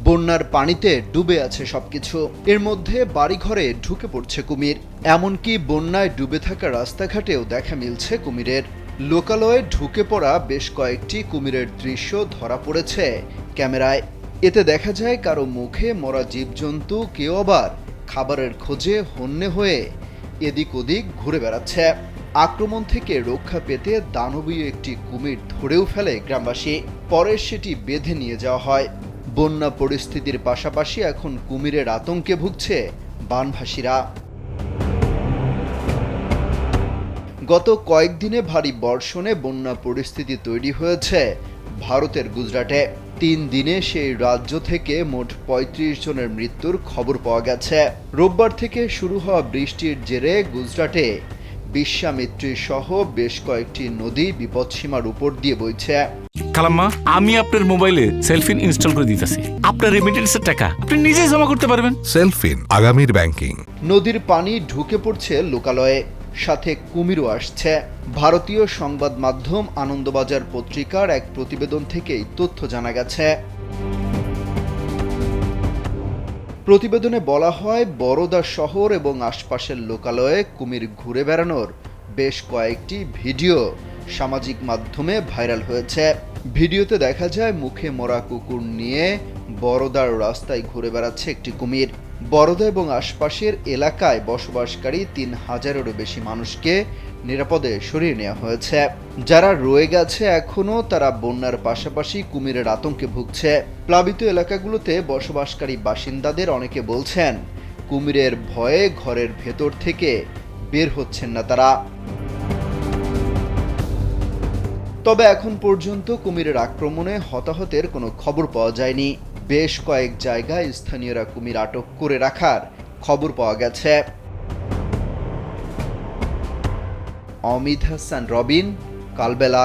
বন্যার পানিতে ডুবে আছে সবকিছু। এর মধ্যে বাড়িঘরে ঢুকে পড়ছে কুমির। এমনকি বন্যায় ডুবে থাকা রাস্তাঘাটেও দেখা মিলছে কুমিরের। লোকালয়ে ঢুকে পড়া বেশ কয়েকটি কুমিরের দৃশ্য ধরা পড়েছে ক্যামেরায়। এতে দেখা যায় কারো মুখে মরা জীবজন্তু, কেউ আবার খাবারের খোঁজে হন্যে হয়ে এদিক ওদিক ঘুরে বেড়াচ্ছে। আক্রমণ থেকে রক্ষা পেতে দানবীয় একটি কুমির ধরেও ফেলে গ্রামবাসী। পরে সেটি বেঁধে নিয়ে যাওয়া হয়। বন্যা পরিস্থিতির পাশাপাশি এখন কুমিরের আতঙ্কে ভুগছে বানভাসীরা। গত কয়েকদিনে ভারী বর্ষণে বন্যা পরিস্থিতি তৈরি হয়েছে ভারতের গুজরাটে। 3 দিনে সেই রাজ্য থেকে মোট 35 জনের মৃত্যুর খবর পাওয়া গেছে। রোববার থেকে শুরু হওয়া বৃষ্টির জেরে গুজরাটে বিশ্বামিত্রী সহ বেশ কয়েকটি নদী বিপদসীমার উপর দিয়ে বইছে। খালাম্মা, আমি আপনার মোবাইলে সেলফিন ইনস্টল করে দিতেছি। আপনার রেমিটেন্সের টাকা আপনি নিজেই জমা করতে পারবেন। সেলফিন, আগামীর ব্যাংকিং। নদীর পানি ঢুকে পড়ছে লোকালয়ে, সাথে কুমিরও আসছে। ভারতীয় সংবাদ মাধ্যম আনন্দবাজার পত্রিকার এক প্রতিবেদন থেকেই তথ্য জানা গেছে। প্রতিবেদনে বলা হয়, বরোদা শহর এবং আশপাশের লোকালয়ে কুমির ঘুরে বেড়ানোর বেশ কয়েকটি ভিডিও সামাজিক মাধ্যমে ভাইরাল হয়েছে। ভিডিওতে দেখা যায় মুখে মরা কুকুর নিয়ে বরোদার রাস্তায় ঘুরে বেড়াচ্ছে একটি কুমির। বরোদা এবং আশপাশের এলাকায় বসবাসকারী 3000-এরও বেশি মানুষকে নিরাপদে সরিয়ে নেওয়া হয়েছে। যারা রয়ে গেছে এখনও, তারা বন্যার পাশাপাশি কুমিরের আতঙ্কে ভুগছে। প্লাবিত এলাকাগুলোতে বসবাসকারী বাসিন্দাদের অনেকে বলছেন, কুমিরের ভয়ে ঘরের ভেতর থেকে বের হচ্ছেন না তারা। তবে এখন পর্যন্ত কুমিরের আক্রমণে হতাহতের কোনো খবর পাওয়া যায়নি। বেশ কয়েক জায়গায় স্থানীয়রা কুমির আটক করে রাখার খবর পাওয়া গেছে। অমিত হাসান রবিন, কালবেলা।